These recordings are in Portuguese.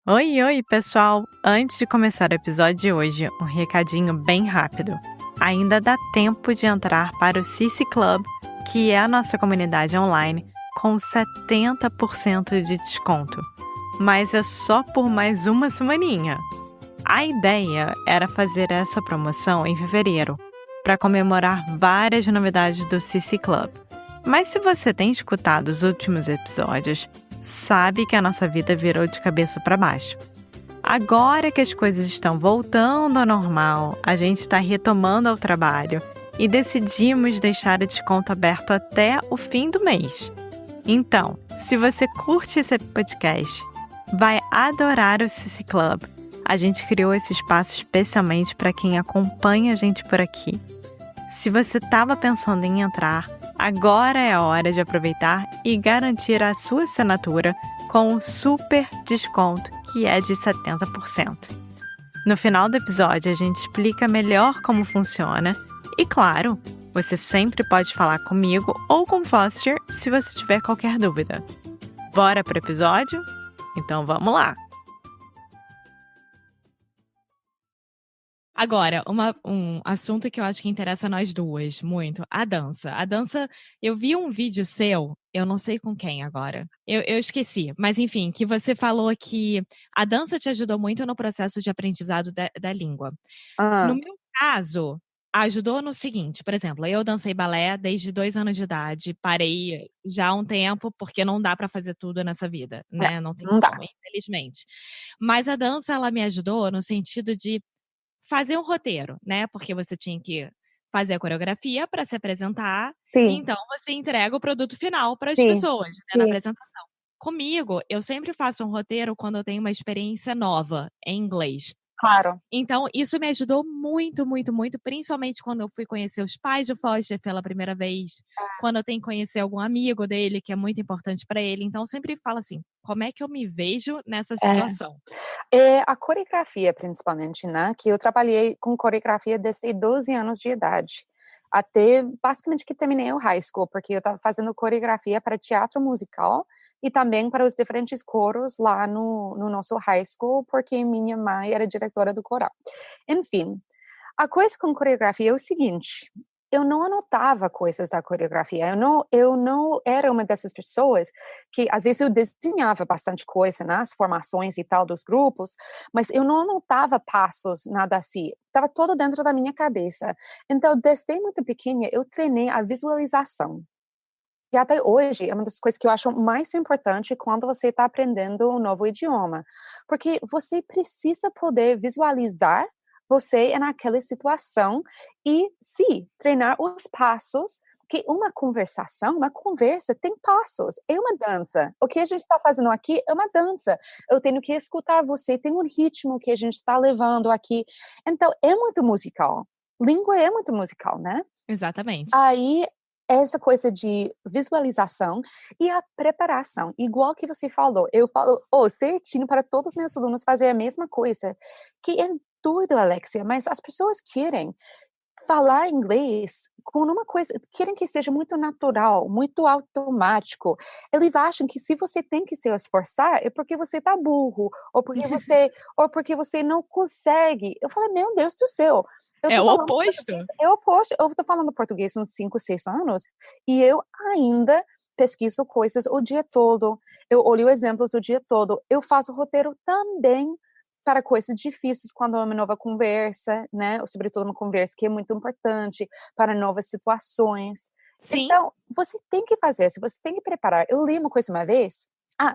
Oi, oi, pessoal! Antes de começar o episódio de hoje, um recadinho bem rápido. Ainda dá tempo de entrar para o Cici Club, que é a nossa comunidade online, com 70% de desconto. Mas é só por mais uma semaninha. A ideia era fazer essa promoção em fevereiro, para comemorar várias novidades do Cici Club. Mas se você tem escutado os últimos episódios, sabe que a nossa vida virou de cabeça para baixo. Agora que as coisas estão voltando ao normal, a gente está retomando ao trabalho e decidimos deixar o desconto aberto até o fim do mês. Então, se você curte esse podcast, vai adorar o Cici Club. A gente criou esse espaço especialmente para quem acompanha a gente por aqui. Se você estava pensando em entrar, agora é a hora de aproveitar e garantir a sua assinatura com um super desconto que é de 70%. No final do episódio, a gente explica melhor como funciona e, claro, você sempre pode falar comigo ou com o Foster se você tiver qualquer dúvida. Bora pro episódio? Então vamos lá! Agora, um assunto que eu acho que interessa a nós duas muito, a dança. A dança, eu vi um vídeo seu, eu não sei com quem agora, eu esqueci, mas enfim, que você falou que a dança te ajudou muito no processo de aprendizado da língua. No Ah, meu caso, ajudou no seguinte, por exemplo, eu dancei balé desde 2 anos de idade, parei já há um tempo, porque não dá para fazer tudo nessa vida, não, né, não tem não como, dá. infelizmente. Mas a dança, ela me ajudou no sentido de fazer um roteiro, né, porque você tinha que fazer a coreografia para se apresentar, e Sim, então você entrega o produto final para as sim, pessoas, né, na sim, apresentação. Comigo, eu sempre faço um roteiro quando eu tenho uma experiência nova em inglês. claro. Então, isso me ajudou muito, muito, muito, principalmente quando eu fui conhecer os pais do Foster pela primeira vez, quando eu tenho que conhecer algum amigo dele, que é muito importante para ele. Então, eu sempre falo assim: como é que eu me vejo nessa É. situação? A coreografia, principalmente, né, que eu trabalhei com coreografia desde 12 anos de idade, até basicamente que terminei o high school, porque eu estava fazendo coreografia para teatro musical e também para os diferentes coros lá no nosso high school, porque minha mãe era diretora do coral. Enfim, a coisa com coreografia é o seguinte, eu não anotava coisas da coreografia, eu não era uma dessas pessoas que, às vezes, eu desenhava bastante coisa nas formações e tal dos grupos, mas eu não anotava passos, nada assim, estava todo dentro da minha cabeça. Então, desde muito pequena, eu treinei a visualização. E até hoje é uma das coisas que eu acho mais importante quando você está aprendendo um novo idioma, porque você precisa poder visualizar você é naquela situação e, sim, treinar os passos, que uma conversa tem passos, é uma dança. O que a gente está fazendo aqui é uma dança. Eu tenho que escutar você, tem um ritmo que a gente está levando aqui. Então, é muito musical. Língua é muito musical, né? Exatamente. Aí, essa coisa de visualização e a preparação, igual que você falou, eu falo, certinho para todos os meus alunos fazer a mesma coisa, que é doido, Alexia, mas as pessoas querem falar inglês com uma coisa, querem que seja muito natural, muito automático. Eles acham que se você tem que se esforçar é porque você tá burro, ou porque você não consegue. Eu falei, meu Deus do céu, eu É tô o falando oposto. português, é o oposto, eu tô falando português há uns 5, 6 anos, e eu ainda pesquiso coisas o dia todo, eu olho exemplos o dia todo, eu faço roteiro também para coisas difíceis quando é uma nova conversa, né, ou sobretudo uma conversa que é muito importante para novas situações. Sim. Então, você tem que fazer, se você tem que preparar. Eu li uma coisa uma vez,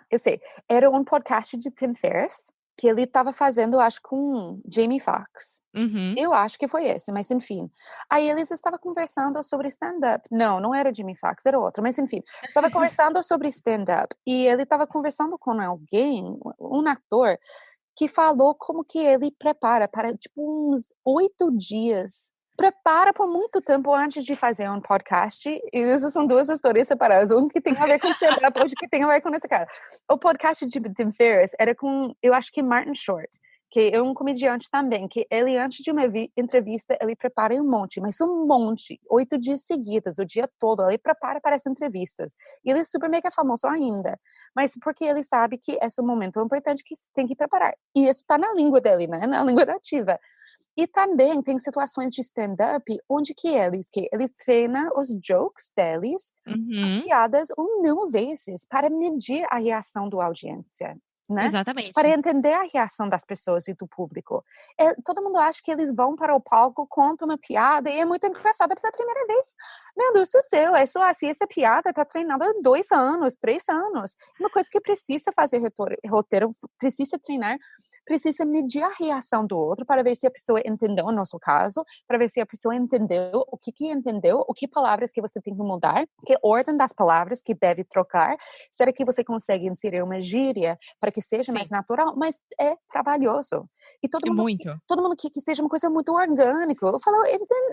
eu sei, era um podcast de Tim Ferriss, que ele estava fazendo, acho, com Jamie Foxx. Uhum. Eu acho que foi esse, mas enfim. Aí eles estavam conversando sobre stand-up. Não, não era Jamie Foxx, era outro, mas enfim. Estava conversando sobre stand-up e ele estava conversando com alguém, um ator, que falou como que ele prepara para, tipo, uns 8 dias. Prepara por muito tempo antes de fazer um podcast, e essas são duas histórias separadas, um que tem a ver com stand-up, outro que tem a ver com esse cara. O podcast de Tim Ferriss era com, eu acho que Martin Short, que é um comediante também, que ele, antes de uma entrevista, ele prepara um monte, mas um monte, 8 dias seguidos, o dia todo, ele prepara para as entrevistas. E ele é super mega famoso ainda, mas porque ele sabe que esse é um momento importante que tem que preparar. E isso está na língua dele, né? Na língua nativa. E também tem situações de stand-up onde que eles treinam os jokes deles, as Uhum, piadas, 1.000 vezes para medir a reação da audiência, né? Para exatamente. entender a reação das pessoas e do público. Todo mundo acha que eles vão para o palco, contam uma piada e é muito engraçada pela primeira vez. Meu Deus do céu, é só assim, essa piada está treinada há 2 anos, 3 anos. É uma coisa que precisa fazer roteiro, precisa treinar, precisa medir a reação do outro para ver se a pessoa entendeu o nosso caso, para ver se a pessoa entendeu, o que entendeu, o que palavras que você tem que mudar, que ordem das palavras que deve trocar, será que você consegue inserir uma gíria para que seja mais Sim, natural, mas é trabalhoso. E todo é mundo, muito. todo mundo quer que seja uma coisa muito orgânica. Eu falo,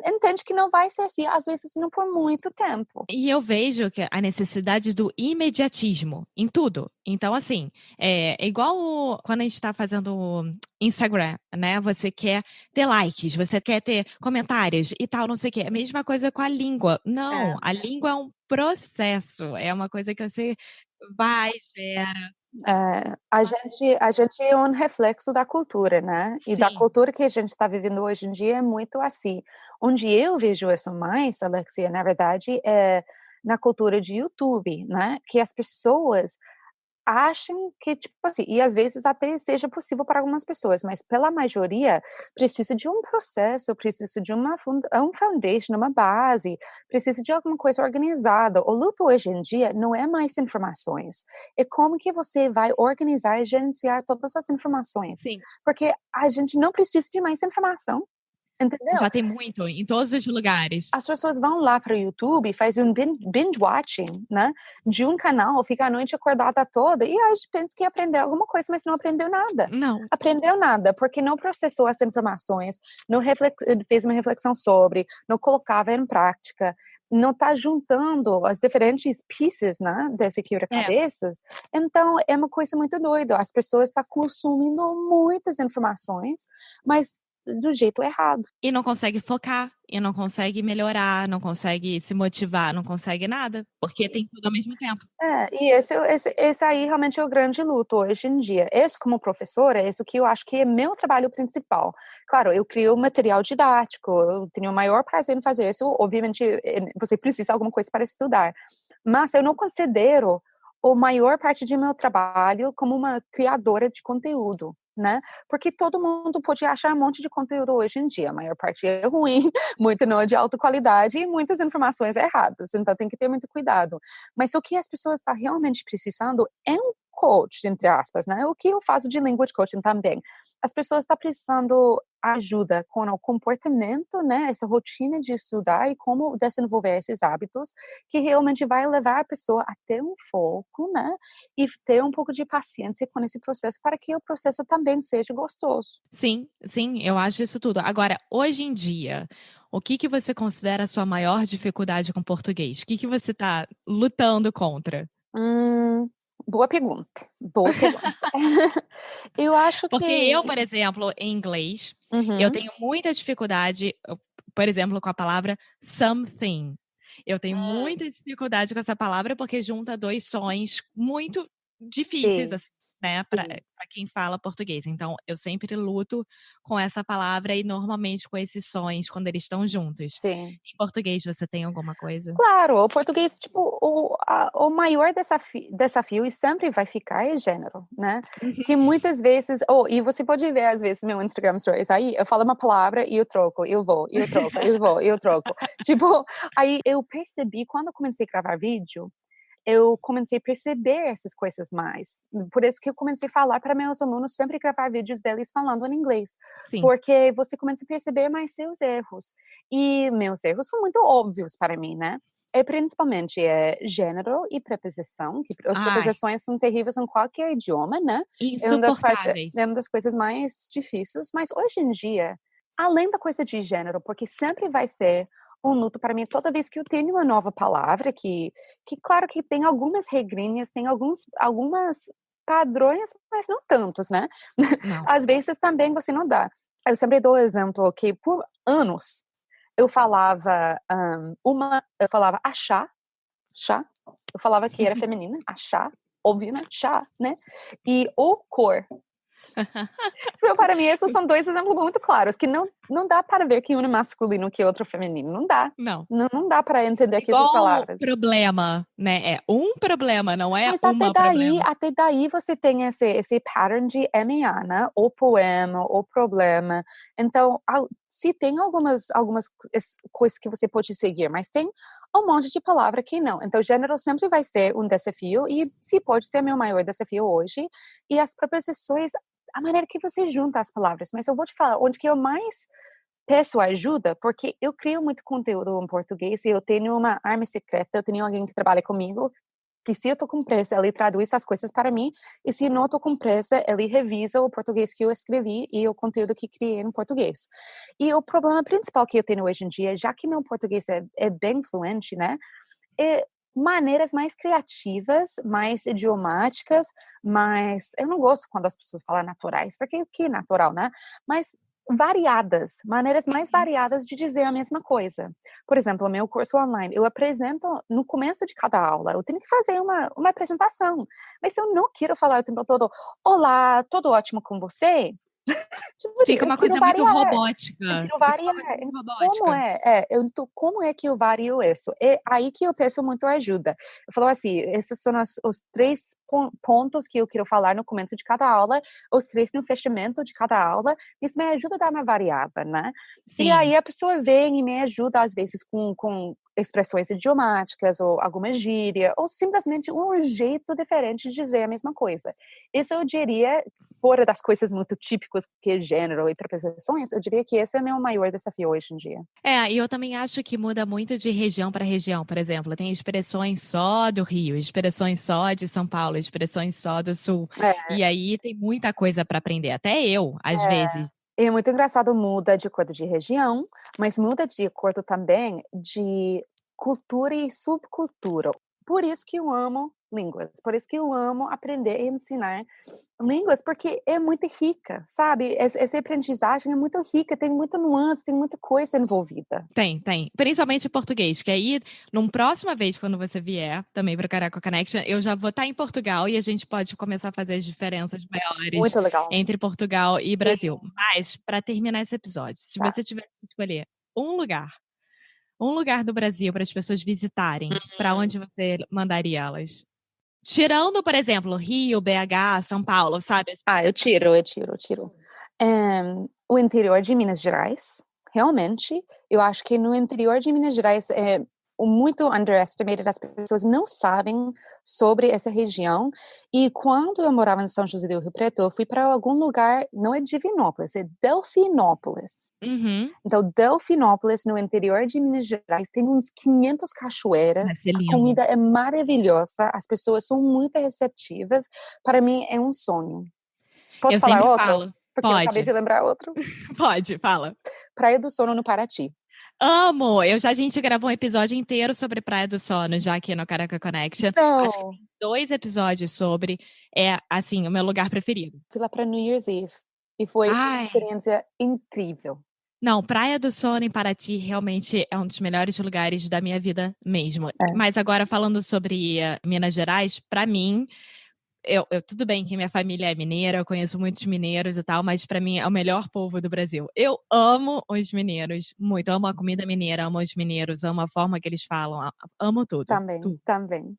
entende que não vai ser assim, às vezes não por muito tempo. E eu vejo que a necessidade do imediatismo em tudo. Então, assim, é igual quando a gente está fazendo Instagram, né? Você quer ter likes, você quer ter comentários e tal, não sei o quê. A mesma coisa com a língua. Não, É. a língua é um processo, é uma coisa que você vai, gera. A gente é um reflexo da cultura, né? E da Sim, cultura que a gente está vivendo hoje em dia é muito assim. Onde eu vejo isso mais, Alexia, na verdade, é na cultura de YouTube, né? Que as pessoas acham que, tipo assim, e às vezes até seja possível para algumas pessoas, mas pela maioria precisa de um processo, precisa de um foundation, uma base, precisa de alguma coisa organizada. O luto hoje em dia não é mais informações, é como que você vai organizar e gerenciar todas as informações, sim. porque a gente não precisa de mais informação, entendeu? Já tem muito em todos os lugares. As pessoas vão lá para o YouTube, fazem um binge watching, né, de um canal, fica a noite acordada toda e a gente pensa que aprendeu alguma coisa, mas não aprendeu nada. Não, Aprendeu nada, porque não processou as informações, não fez uma reflexão sobre, não colocava em prática, não está juntando as diferentes pieces, né, desse é. quebra-cabeças. Então, é uma coisa muito doida. As pessoas estão consumindo muitas informações, mas do jeito errado. E não consegue focar, e não consegue melhorar, não consegue se motivar, não consegue nada, porque tem tudo ao mesmo tempo. E esse aí realmente é o grande luto hoje em dia. Esse, como professora, é isso que eu acho que é meu trabalho principal. Claro, eu crio material didático, eu tenho o maior prazer em fazer isso. Obviamente, você precisa de alguma coisa para estudar. Mas eu não considero a maior parte de meu trabalho como uma criadora de conteúdo, né? Porque todo mundo pode achar um monte de conteúdo hoje em dia. A maior parte é ruim, muito não é de alta qualidade e muitas informações erradas. Então tem que ter muito cuidado. Mas o que as pessoas estão realmente precisando é um coach, entre aspas, né? O que eu faço de language coaching também. As pessoas estão precisando ajuda com o comportamento, né? Essa rotina de estudar e como desenvolver esses hábitos que realmente vai levar a pessoa a ter um foco, né? E ter um pouco de paciência com esse processo para que o processo também seja gostoso. Sim, sim, eu acho isso tudo. Agora, hoje em dia, o que que você considera a sua maior dificuldade com português? O que que você está lutando contra? Hum, boa pergunta. Boa pergunta. Eu acho Porque eu, que por exemplo, em inglês, eu uhum. tenho muita dificuldade, por exemplo, com a palavra something. Eu tenho Hum, muita dificuldade com essa palavra porque junta dois sons muito difíceis, sim, assim, né, para sim, quem fala português. Então, eu sempre luto com essa palavra e normalmente com esses sons quando eles estão juntos. sim. Em português, você tem alguma coisa? Claro, o português, tipo, o maior desafio e sempre vai ficar é gênero, né? Que muitas vezes, e você pode ver, às vezes, meu Instagram Stories, aí eu falo uma palavra e eu troco, eu vou, eu troco, eu vou, eu troco. Tipo, aí eu percebi, quando eu comecei a gravar vídeo, eu comecei a perceber essas coisas mais. Por isso que eu comecei a falar para meus alunos sempre gravar vídeos deles falando em inglês, Sim. porque você começa a perceber mais seus erros. E meus erros são muito óbvios para mim, né? Principalmente gênero e preposição, que as Ai, preposições são terríveis em qualquer idioma, né? insuportáveis. É uma das coisas mais difíceis, mas hoje em dia, além da coisa de gênero, porque sempre vai ser um luto para mim toda vez que eu tenho uma nova palavra que claro que tem algumas regrinhas, tem algumas padrões, mas não tantos, né? Não. Às vezes também você não dá. Eu sempre dou o exemplo que por anos eu falava eu falava achar, chá, eu falava que era feminina, achar, ouvindo, chá, né? E o cor. Para mim, esses são dois exemplos muito claros, que não dá para ver que um é masculino que outro é feminino. Não dá. Não. Não dá para entender aqui essas Igual palavras. problema, né? É um problema, não é Mas uma problema. até daí você tem esse pattern de MA, né? O poema, o problema. Então, se tem algumas coisas que você pode seguir, mas tem um monte de palavra que não. Então, gênero sempre vai ser um desafio e se pode ser meu maior desafio hoje. E as preposições, a maneira que você junta as palavras. Mas eu vou te falar, onde que eu mais peço ajuda, porque eu crio muito conteúdo em português e eu tenho uma arma secreta, eu tenho alguém que trabalha comigo, que se eu tô com pressa, ele traduz as coisas para mim, e se não tô com pressa, ele revisa o português que eu escrevi e o conteúdo que criei em português. E o problema principal que eu tenho hoje em dia, já que meu português é bem fluente, né, é maneiras mais criativas, mais idiomáticas, mais... Eu não gosto quando as pessoas falam naturais, porque o que é natural, né? Mas variadas, maneiras mais variadas de dizer a mesma coisa. Por exemplo, o meu curso online, eu apresento no começo de cada aula, eu tenho que fazer uma apresentação, mas eu não quero falar o tempo todo, olá, tudo ótimo com você? Tipo assim, Fica eu uma quero coisa muito variar. robótica. Eu quero Fica uma variar. coisa muito robótica. Como é que eu vario isso? É aí que eu peço muito ajuda. Eu falo assim, esses são os três pontos que eu quero falar no começo de cada aula, os três no fechamento de cada aula, isso me ajuda a dar uma variada, né? E Sim. aí a pessoa vem e me ajuda, às vezes, com expressões idiomáticas, ou alguma gíria, ou simplesmente um jeito diferente de dizer a mesma coisa. Isso eu diria, fora das coisas muito típicas que é gênero e preposições, eu diria que esse é o meu maior desafio hoje em dia. E eu também acho que muda muito de região para região. Por exemplo, tem expressões só do Rio, expressões só de São Paulo, expressões só do Sul. É, E aí tem muita coisa para aprender. Até eu, às vezes. é muito engraçado, muda de acordo de região, mas muda de acordo também de cultura e subcultura. Por isso que eu amo línguas, por isso que eu amo aprender e ensinar línguas, porque é muito rica, sabe? Essa aprendizagem é muito rica, tem muita nuance, tem muita coisa envolvida. Tem, tem. Principalmente português, que aí, numa próxima vez, quando você vier também para o Caraca Connection, eu já vou estar em Portugal e a gente pode começar a fazer as diferenças maiores Muito legal. entre Portugal e Sim, Brasil. Mas, para terminar esse episódio, se tá. você tivesse que escolher um lugar do Brasil para as pessoas visitarem, para onde você mandaria elas? Tirando, por exemplo, Rio, BH, São Paulo, sabe? Eu tiro. O interior de Minas Gerais, realmente, eu acho que no interior de Minas Gerais é muito underestimated, as pessoas não sabem sobre essa região, e quando eu morava em São José do Rio Preto, eu fui para algum lugar, não é Divinópolis, é Delfinópolis. Uhum. Então, Delfinópolis, no interior de Minas Gerais, tem uns 500 Vai cachoeiras, ser a lindo. comida é maravilhosa, as pessoas são muito receptivas, para mim é um sonho. Posso Eu falar sempre outro? falo. Porque eu acabei Pode, de lembrar outro. pode, fala. Praia do Sono, no Paraty. Amo! A gente gravou um episódio inteiro sobre Praia do Sono, já aqui no Caraca Connection. Acho que Não. tem 2 episódios sobre. É, assim, o meu lugar preferido. Fui lá para New Year's Eve. E foi uma Ai, experiência incrível. não, Praia do Sono em Paraty realmente é um dos melhores lugares da minha vida mesmo. É, Mas agora falando sobre Minas Gerais, para mim, tudo bem que minha família é mineira, eu conheço muitos mineiros e tal, mas para mim é o melhor povo do Brasil. Eu amo os mineiros, muito. Amo a comida mineira, amo os mineiros, amo a forma que eles falam, amo tudo, também, tudo. também.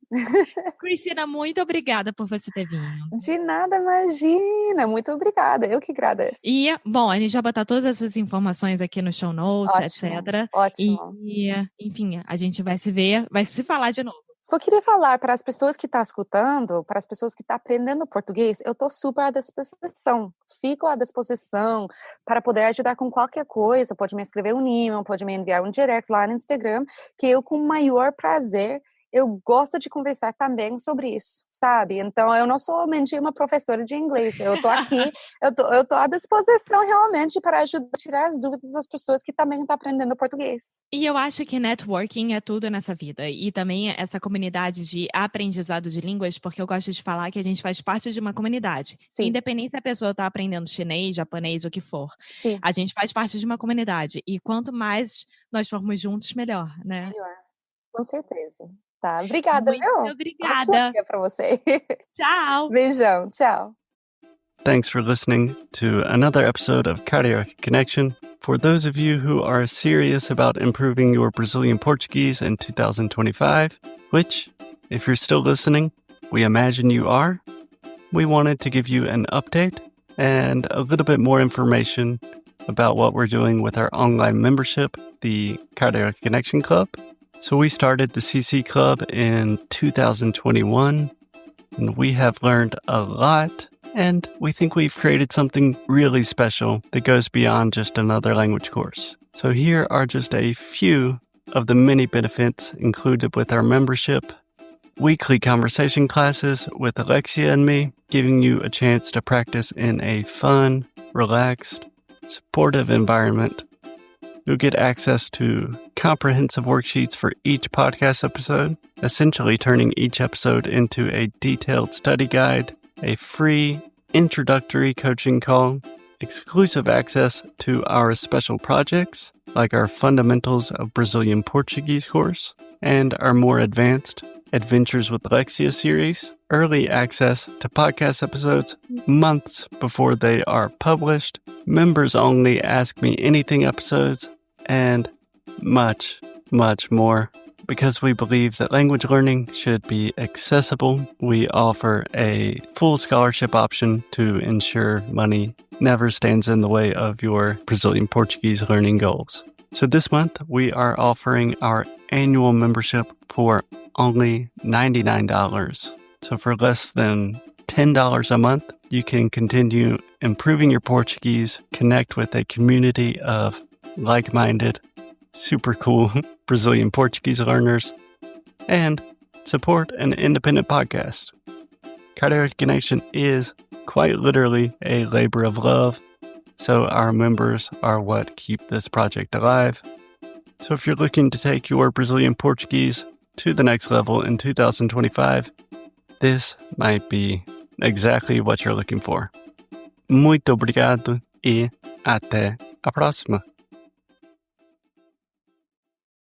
Cristina, muito obrigada por você ter vindo. De nada, imagina. Muito obrigada. Eu que agradeço. E, bom, a gente vai botar todas essas informações aqui no show notes, Ótimo, etc. ótimo. E, enfim, a gente vai se ver, vai se falar de novo. Só queria falar para as pessoas que estão escutando, para as pessoas que estão aprendendo português, eu estou super à disposição. Fico à disposição para poder ajudar com qualquer coisa. Pode me escrever um e-mail, pode me enviar um direct lá no Instagram, que eu, com o maior prazer, eu gosto de conversar também sobre isso, sabe? Então, eu não sou somente uma professora de inglês, eu tô aqui, eu tô à disposição realmente para ajudar a tirar as dúvidas das pessoas que também estão aprendendo português. E eu acho que networking é tudo nessa vida, e também essa comunidade de aprendizado de línguas, porque eu gosto de falar que a gente faz parte de uma comunidade. Sim. Independente se a pessoa está aprendendo chinês, japonês, o que for. Sim. A gente faz parte de uma comunidade, e quanto mais nós formos juntos, melhor, né? Melhor, com certeza. Tá, obrigada, Muito viu? obrigada. Ótimo dia pra você. Tchau. Beijão, tchau. Thanks for listening to another episode of Karaoke Connection. For those of you who are serious about improving your Brazilian Portuguese in 2025, which, if you're still listening, we imagine you are, we wanted to give you an update and a little bit more information about what we're doing with our online membership, the Karaoke Connection Club. So we started the CC Club in 2021, and we have learned a lot, and we think we've created something really special that goes beyond just another language course. So here are just a few of the many benefits included with our membership. Weekly conversation classes with Alexia and me, giving you a chance to practice in a fun, relaxed, supportive environment. You'll get access to comprehensive worksheets for each podcast episode, essentially turning each episode into a detailed study guide, a free introductory coaching call, exclusive access to our special projects, like our Fundamentals of Brazilian Portuguese course, and our more advanced Adventures with Alexia series, early access to podcast episodes months before they are published, members only Ask Me Anything episodes, and much, much more. Because we believe that language learning should be accessible, we offer a full scholarship option to ensure money never stands in the way of your Brazilian Portuguese learning goals. So this month, we are offering our annual membership for only $99. So for less than $10 a month, you can continue improving your Portuguese, connect with a community of like-minded, super cool Brazilian Portuguese learners, and support an independent podcast. Karaoke Connection is quite literally a labor of love, so our members are what keep this project alive. So if you're looking to take your Brazilian Portuguese to the next level in 2025, this might be exactly what you're looking for. Muito obrigado e até a próxima.